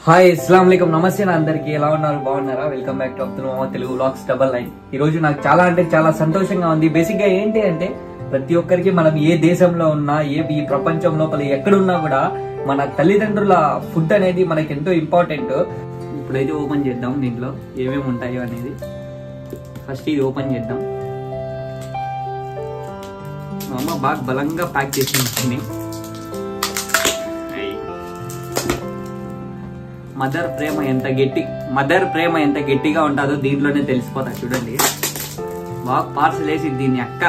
Hi అస్సలాము అలైకుం నమస్తే నా అందరికి ఎలా ఉన్నారు బాగున్నారా welcome back to Abdul Mohammad Telugu vlogs 99 ఈ రోజు నాకు చాలా అంటే చాలా సంతోషంగా ఉంది. బేసిక్ గా ఏంటి అంటే ప్రతి ఒక్కరికి మనం ఏ దేశంలో ఉన్నా ఈ ప్రపంచం లోపల ఎక్కడున్నా కూడా మన తల్లిదండ్రుల ఫుడ్ అనేది మనకి ఎంతో ఇంపార్టెంట్. ఇప్పుడైతే ఓపెన్ చేద్దాం దీంట్లో ఏమేమి ఉంటాయో అనేది. ఫస్ట్ ఇది ఓపెన్ చేద్దాం. మా అమ్మ బాగా బలంగా ప్యాక్ చేసి ఉంటుంది. మదర్ ప్రేమ ఎంత గట్టిగా ఉంటుందో దీంట్లోనే తెలిసిపోతా. చూడండి బాగా పార్సల్ వేసి దీన్ని అక్క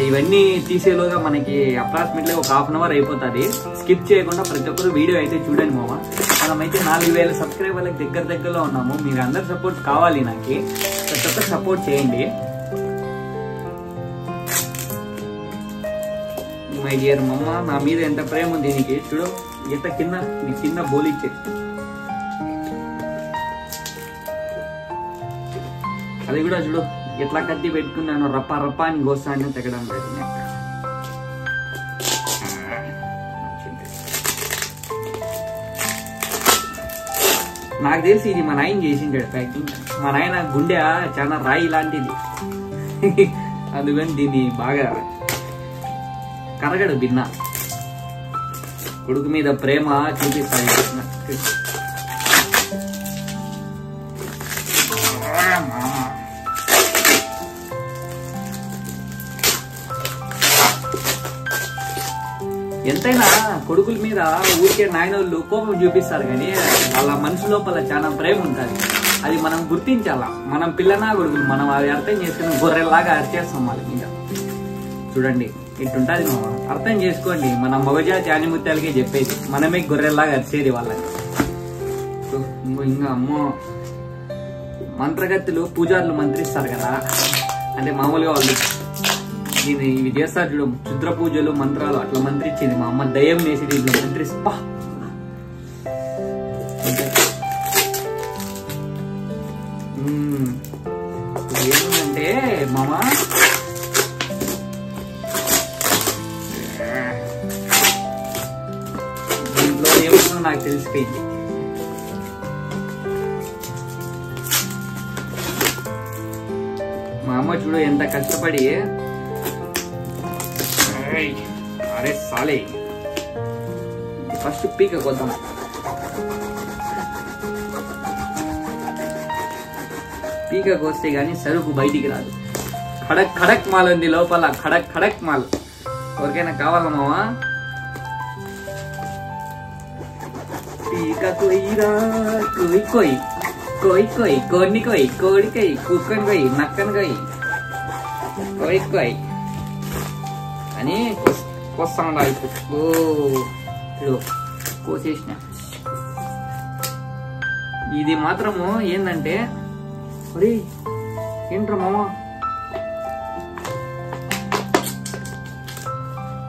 ఇవన్నీ తీసేలోగా మనకి అప్రాక్సిమేట్లీ ఒక హాఫ్ అన్ అవర్ అయిపోతుంది. స్కిప్ చేయకుండా ప్రతి ఒక్కరు వీడియో అయితే చూడండి మామ. మనమైతే 4000 సబ్స్క్రైబర్లకు దగ్గరలో ఉన్నాము. మీరు అందరు సపోర్ట్ కావాలి. నాకు ప్రతి ఒక్కరు సపోర్ట్ చేయండి మై డియర్ మమ్మ. నా మీద ఎంత ప్రేమ ఉంది దీనికి. చూడు ఎంత కింద బోలిచ్చే అది కూడా చూడు ఎట్లా కత్తి పెట్టుకున్నాను. రప్ప అని గోసాన్ని తెగడం లేదు. నాకు తెలిసి ఇది మా నాయన చేసింటాడు ప్యాకింగ్. మా నాయన గుండె చాలా రాయి లాంటిది. అందుకని దీన్ని బాగా కరగడు భిన్న. కొడుకు మీద ప్రేమ చూపిస్తాయి. ఎంతైనా కొడుకుల మీద ఊరికే నాయనోళ్ళు కోపం చూపిస్తారు కానీ వాళ్ళ మనసు లోపల చాలా ప్రేమ ఉంటుంది. అది మనం గుర్తించాలా. మనం పిల్లనా కొడుకులు మనం అది అర్థం చేసుకుని గొర్రెల్లాగా అరిచేస్తాం వాళ్ళ మీద. చూడండి ఇట్టుంటది మామ. అర్థం చేసుకోండి. మన మగజాతి ఆనిముత్యాలకే చెప్పేది. మనమే గొర్రెల్లాగా అరిచేది వాళ్ళకి. ఇంకా అమ్మో మంత్రగత్తులు పూజారులు మంత్రిస్తారు కదా, అంటే మామూలుగా వాళ్ళు దీన్ని ఇవి చేస్తారు చూడు. క్షుద్ర పూజలు మంత్రాలు అట్లా మంత్రించింది మా అమ్మ. దయ్యం వేసి దీంట్లో మంత్రిస్తా. ఏముందంటే మామ దీంట్లో ఏముందో నాకు తెలిసిపోయింది. మా అమ్మ చూడు ఎంత కష్టపడి. అరే సాలే ఫస్ట్ పీక కొద్దాం. పీక కోస్తే గానీ సరుకు బయటికి రాదు. ఖడక్ మాల్ ఉంది లోపల. ఖడక్ మాల్. ఎవరికైనా కావాలా మావా? పీక కొయ్యిరా కొయ్యి కోడిని కొయ్యి కోడికొయ్యి కుక్కని కొయ్యి నక్కని కొయ్యి అని కోస్తాను. ఇప్పుడు కోసేసిన. ఇది మాత్రము ఏంటంటే అరే ఏంట్రా మామ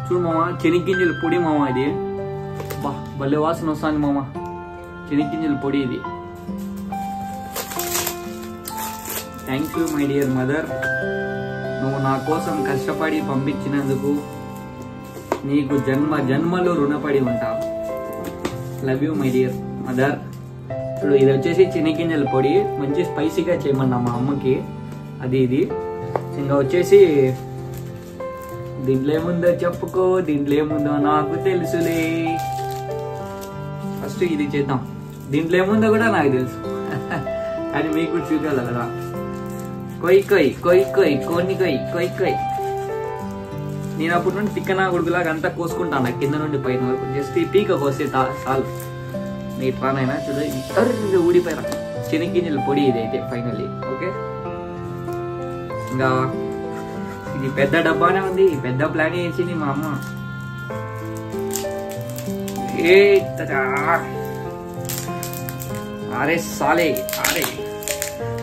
చూడు మామ. చెనిగ్గింజల పొడి మామ. ఇది బా భలే వాసన వస్తుంది మామ. చెనిగ్గింజల పొడి ఇది. Thank you my dear mother. నువ్వు నా కోసం కష్టపడి పంపించినందుకు నీకు జన్మలో రుణపడి ఉంటా. Love you my dear mother. ఇప్పుడు ఇది వచ్చేసి చెనిగ్గింజల పొడి. మంచి స్పైసీగా చేయమన్నా మా అమ్మకి. అది ఇది ఇంకా వచ్చేసి దీంట్లో ఏముందో చెప్పుకో. దీంట్లో ఏముందో నాకు తెలుసులే. ఫస్ట్ ఇది చేద్దాం. దీంట్లో ఏముందో కూడా నాకు తెలుసు కానీ మీకు కూడా చూడాలి కదా. కోడిని కొయ్యి. నేను అప్పటి నుండి తిక్కనా గుడుగులాగా అంతా కోసుకుంటాను కింద నుండి పైన వరకు. జస్ట్ ఈ పీక కోస్తే చాలు. నీ ట్రానైనా చూడ ఊడిపోయినా. చెనిగ్గింజల పొడి ఇది అయితే ఫైనల్లీ ఓకే. ఇంకా ఇది పెద్ద డబ్బానే ఉంది. పెద్ద ప్లాన్ చేసింది మా అమ్మ. అరే సాలే అరే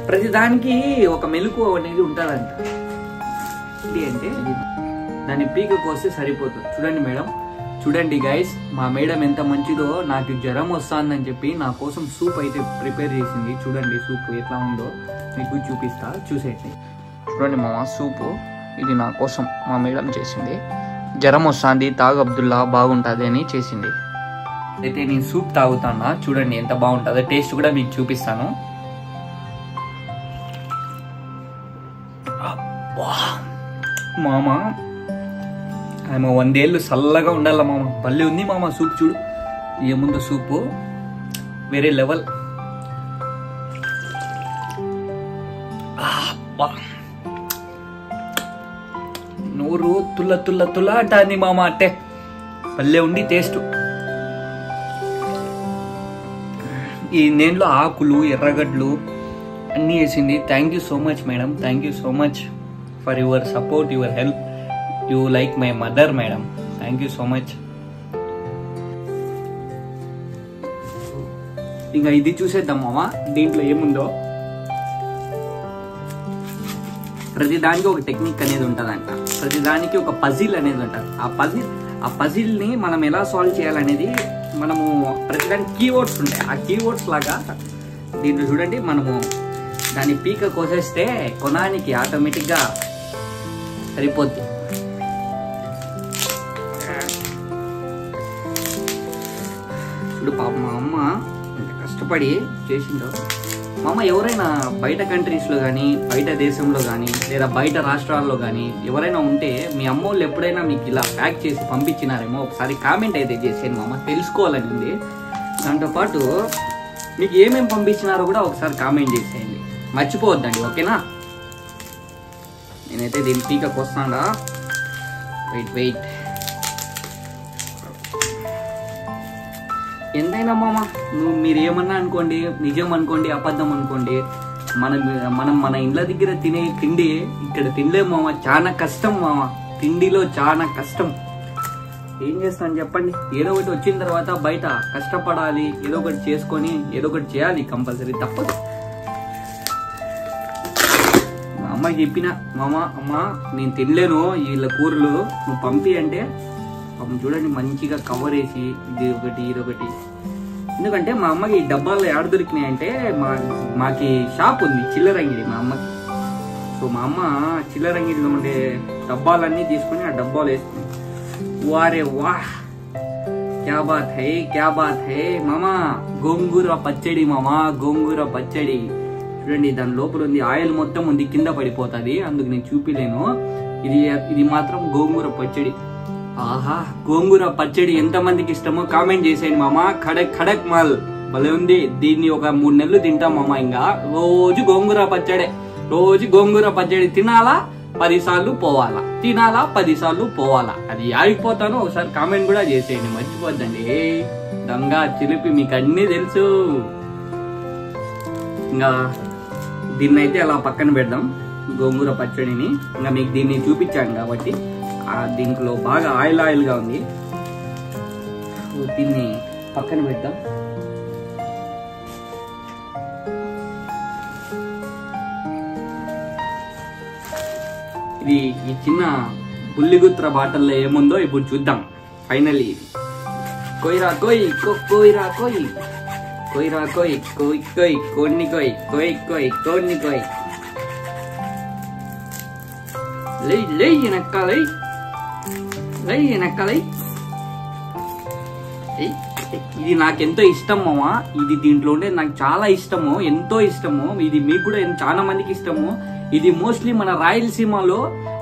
ప్రతిదానికి ఒక మెలుకు అనేది ఉంటుందంట. అంటే దాన్ని పీక కోస్తే సరిపోతుంది. చూడండి మేడం, చూడండి గైస్. మా మేడం ఎంత మంచిదో. నాకు జ్వరం వస్తుందని చెప్పి నా కోసం సూప్ అయితే ప్రిపేర్ చేసింది. చూడండి సూప్ ఎట్లా ఉందో మీకు చూపిస్తా. చూసేయండి. చూడండి మామ సూపు. ఇది నా కోసం మా మేడం చేసింది. జ్వరం వస్తుంది తాగు అబ్దుల్లా బాగుంటుంది అని చేసింది. అయితే నేను సూప్ తాగుతానా, చూడండి ఎంత బాగుంటుందో. టేస్ట్ కూడా మీకు చూపిస్తాను. మామ ఆమె 100 ఏళ్ళు చల్లగా ఉండాల మామ. భలే ఉంది మామ సూప్. చూడు ఏముందో సూపు, వేరే లెవెల్. నోరు తుల్ల తుల్ల తుల్ల అంటుంది మామ. అంటే భలే ఉంది టేస్ట్. ఈ నేనులో ఆకులు, ఎర్రగడ్డలు అన్నీ వేసింది. Thank you so much madam. Thank you so much for your support, your help. You like my mother madam. Thank you so much. ఇంకా ఇది చూసేద్దాం మామ, దీంట్లో ఏముందో. ప్రతిదానికి ఒక టెక్నిక్ అనేది ఉంటుందంట. ప్రతిదానికి ఒక పజిల్ అనేది ఉంటుంది. ఆ పజిల్ని మనం ఎలా సాల్వ్ చేయాలనేది మనము ప్రతిదానికి కీవర్డ్స్ ఉంటాయి. ఆ కీవర్డ్స్ లాగా దీంట్లో చూడండి, మనము దాని పీక కోసేస్తే కొనానికి ఆటోమేటిక్గా సరిపోద్ది. చూడు పాప మా అమ్మ ఎంత కష్టపడి చేసిందో. మా అమ్మ ఎవరైనా బయట కంట్రీస్లో కానీ, బయట దేశంలో కానీ, లేదా బయట రాష్ట్రాల్లో కానీ ఎవరైనా ఉంటే మీ అమ్మ వాళ్ళు ఎప్పుడైనా మీకు ఇలా ప్యాక్ చేసి పంపించినారేమో ఒకసారి కామెంట్ అయితే చేసేయండి మా అమ్మ, తెలుసుకోవాలని ఉంది. దాంతోపాటు మీకు ఏమేమి పంపించినారో కూడా ఒకసారి కామెంట్ చేసేయండి, మర్చిపోవద్దండి. ఓకేనా? నేనైతే దీని పీకకు వస్తాడా. వెయిట్ ఎంతైనా మామ, మీరు ఏమన్నా అనుకోండి, నిజం అనుకోండి, అబద్ధం అనుకోండి, మనం మన ఇండ్ల దగ్గర తినే తిండి ఇక్కడ తినలేము మామ. చాలా కష్టం మామ, తిండిలో చాలా కష్టం. ఏం చేస్తాను చెప్పండి? ఏదో ఒకటి వచ్చిన తర్వాత బయట కష్టపడాలి, ఏదో ఒకటి చేసుకొని ఏదో ఒకటి చేయాలి, కంపల్సరీ తప్పదు. మా అమ్మకి చెప్పిన, అమ్మ నేను తినలేను వీళ్ళ కూరలు, నువ్వు పంపి అంటే చూడండి మంచిగా కవర్ వేసి ఇదొకటి. ఎందుకంటే మా అమ్మకి ఈ డబ్బాలు ఎక్కడ దొరికినాయి అంటే, మాకి షాప్ ఉంది చిల్లరంగిడి మా అమ్మకి. సో మా అమ్మ చిల్లరంగిడిలో ఉండే డబ్బాలన్నీ తీసుకుని ఆ డబ్బాలు వేసుకుని, వారే వాహ్ క్యా బాత్ హై మామా. గోంగూర పచ్చడి మామా, గోంగూర పచ్చడి. చూడండి దాని లోపల ఉంది, ఆయిల్ మొత్తం ఉంది, కింద పడిపోతుంది, అందుకు నేను చూపిలేను. ఇది మాత్రం గోంగూర పచ్చడి. ఆహా, గోంగూర పచ్చడి ఎంతమందికి ఇష్టమో కామెంట్ చేసేయండి మామ. ఖడక్ మాల్ భలే ఉంది. దీన్ని ఒక 3 నెలలు తింటాం మామ. ఇంకా రోజు గోంగూర పచ్చడి తినాలా, 10 సార్లు పోవాలా, తినాలా, 10 సార్లు పోవాలా. అది ఆగిపోతాను. ఒకసారి కామెంట్ కూడా చేసేయండి, మర్చిపోద్దండి. దొంగ చిలిపి మీకు అన్నీ తెలుసు. ఇంకా దీన్ని అయితే అలా పక్కన పెడదాం, గోంగూర పచ్చడిని. ఇంకా మీకు దీన్ని చూపించాను కాబట్టి దీంట్లో బాగా ఆయిల్ గా ఉంది. దీన్ని పక్కన పెడదాం. ఇది ఈ చిన్న బుల్లిగుత్ర బాటల్లో ఏముందో ఇప్పుడు చూద్దాం. ఫైనల్లీ కోయిరా కోయి కోయిరా కోయి కోయిరా కోయి కోయి కోయి కోన్ని కోయి కోయి కోయి కోన్ని కోయి లై వెనక్కాలై ఇది నాకెంతో ఇష్టం మామ. ఇది దీంట్లో ఉండే నాకు చాలా ఇష్టము, ఎంతో ఇష్టము. ఇది మీకు కూడా చాలా మందికి ఇష్టము. ఇది మోస్ట్లీ మన రాయలసీమలో,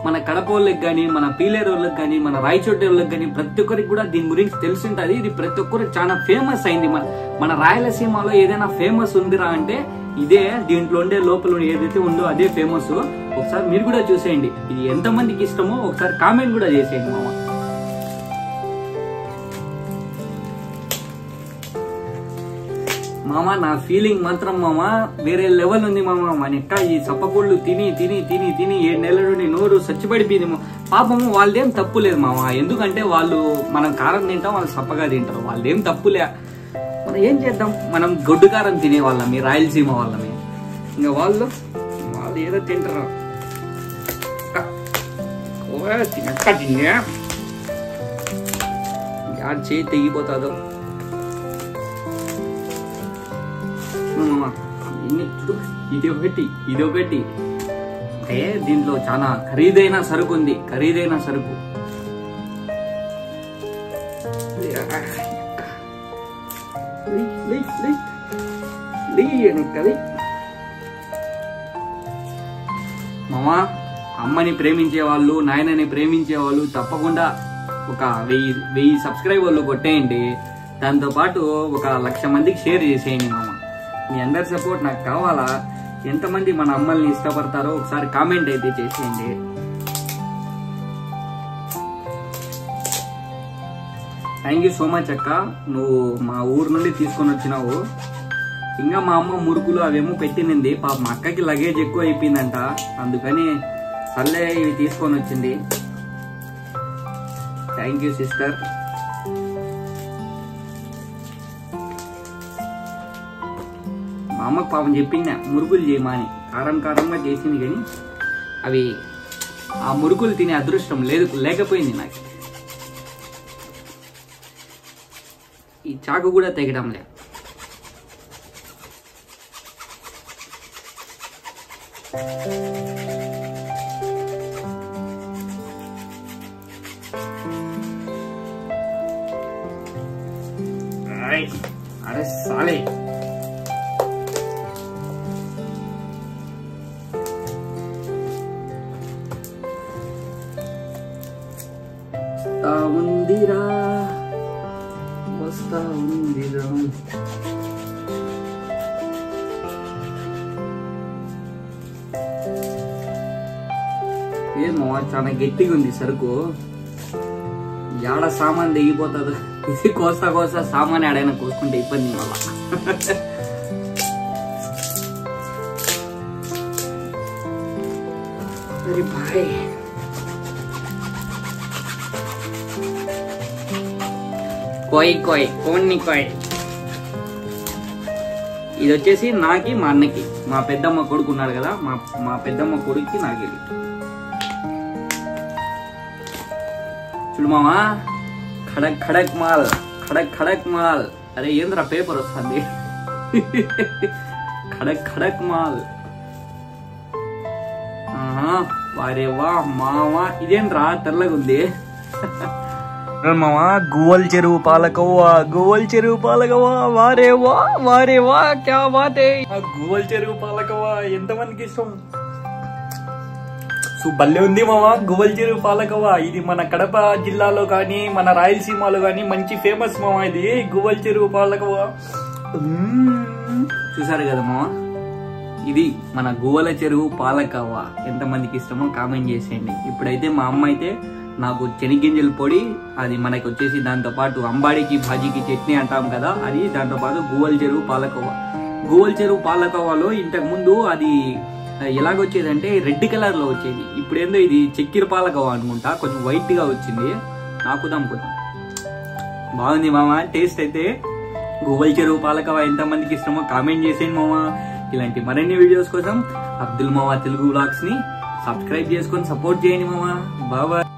మన కడప వాళ్ళకి కానీ, మన పీలేరు వాళ్ళకి కానీ, మన రాయచోటి వాళ్ళకి కానీ ప్రతి ఒక్కరికి కూడా దీని గురించి తెలుసుంటది. ఇది ప్రతి ఒక్కరికి చాలా ఫేమస్ అయింది. మన రాయలసీమలో ఏదైనా ఫేమస్ ఉందిరా అంటే ఇదే. దీంట్లో ఉండే లోపల ఏదైతే ఉందో అదే ఫేమస్. ఒకసారి మీరు కూడా చూసేయండి. ఇది ఎంత మందికి ఇష్టమో ఒకసారి కామెంట్ కూడా చేసేయండి మామ. మామ నా ఫీలింగ్ మాత్రం మామ వేరే లెవెల్ ఉంది మామ. మన ఎక్క ఈ సప్పకూళ్ళు తిని 7 నెలల నుండి నోరు చచ్చిపడిపోయింది. పాపము వాళ్ళదేం తప్పు లేదు మామ. ఎందుకంటే వాళ్ళు మనం కారం తింటాం, వాళ్ళు సప్పగా తింటారు. వాళ్ళదేం తప్పులే. మనం ఏం చేద్దాం, మనం గొడ్డు కారం తినే వాళ్ళమే, రాయలసీమ వాళ్ళమే. ఇంకా వాళ్ళు ఏదో తింటారు. తినక్క తిన్నా యాడ్ చేయి తెగిపోతాదో. ఇది ఒకటి అంటే దీంట్లో చాలా ఖరీదైన సరుకు ఉంది. ఖరీదైన సరుకు మామా, అమ్మని ప్రేమించే వాళ్ళు, నాయనని ప్రేమించే వాళ్ళు తప్పకుండా ఒక 1000 సబ్స్క్రైబర్లు కొట్టేయండి. దాంతోపాటు ఒక 1,00,000 మందికి షేర్ చేసేయండి మామ. మీ అందరి సపోర్ట్ నాకు కావాలా. ఎంతమంది మన అమ్మల్ని ఇష్టపడతారో ఒకసారి కామెంట్ అయితే చేసేయండి. థ్యాంక్ యూ సో మచ్ అక్క, నువ్వు మా ఊరు నుండి తీసుకొని వచ్చినావు. ఇంకా మా అమ్మ మురుకులు అవేమో పెట్టినింది. పాప మా అక్కకి లగేజ్ ఎక్కువ అయిపోయిందంట, అందుకని సర్లే ఇవి తీసుకొని వచ్చింది. Thank you sister. మా అమ్మకు పాపం చెప్పిందా మురుకులు చేయమా అని. కారంగా చేసింది, కానీ అవి ఆ మురుకులు తినే అదృష్టం లేకపోయింది నాకు. ఈ చాకు కూడా తెగడం లే. अरे साले ఉందిరా వస్తా ఉందిరా. ఏమో చాలా గట్టిగా ఉంది సరుకు. యాడ సామాన్ దిగిపోతుంది. ఇది కోస్తా సామాన్ ఆడైనా కోసుకుంటే ఇబ్బంది మళ్ళా. సరే బాయ్. కోన్ని కోయ్. ఇది వచ్చేసి నాకి మా అన్నకి. మా పెద్దమ్మ కొడుకు ఉన్నాడు కదా, మా పెద్దమ్మ కొడుక్కి నాకు. చూడు మామా, ఖడక్ మాల్. అరే ఏంద్రా పేపర్ వస్తుంది. ఖడక్ మాల్. వారే వా మావా, ఇదేంద్రా తెల్లగా ఉంది. మామా గువ్వల చెరువు పాలకవ్వ. వారే వా క్యా బాతే. గువ్వల చెరువు పాలకవ్వ ఎంతమందికి ఇష్టం. భలే ఉంది మామా గువ్వల చెరువు పాలకవ్వ. ఇది మన కడప జిల్లాలో కానీ మన రాయలసీమలో కానీ మంచి ఫేమస్ మామా ఇది గువ్వల చెరువు పాలకవ్వ. చూసారు కదా మామా, ఇది మన గువ్వల చెరువు పాలకవ్వ. ఎంతమందికి ఇష్టమో కామెంట్ చేసేయండి. ఇప్పుడైతే మా అమ్మ అయితే నాకు శనగింజల పొడి, అది మనకి వచ్చేసి దాంతో పాటు అంబాడికి భాజీకి చట్నీ అంటాం కదా, అది దాంతో పాటు గువ్వల చెరువు పాలకవ్వలో ఇంతకు ముందు అది ఎలాగొచ్చేదంటే రెడ్ కలర్ లో వచ్చేది. ఇప్పుడేందో ఇది చక్కెర పాలకవ్వ అనుకుంటా, కొంచెం వైట్ గా వచ్చింది. నాకు దమ్ముకుందాం బాగుంది మామ టేస్ట్ అయితే. గువ్వల చెరువు పాలకవ్వ ఎంతమందికి ఇష్టమో కామెంట్ చేసేయండి మామ. ఇలాంటి మరిన్ని వీడియోస్ కోసం అబ్దుల్ మామ తెలుగు వ్లాగ్స్ ని సబ్స్క్రైబ్ చేసుకొని సపోర్ట్ చేయండి మామ. బాయ్.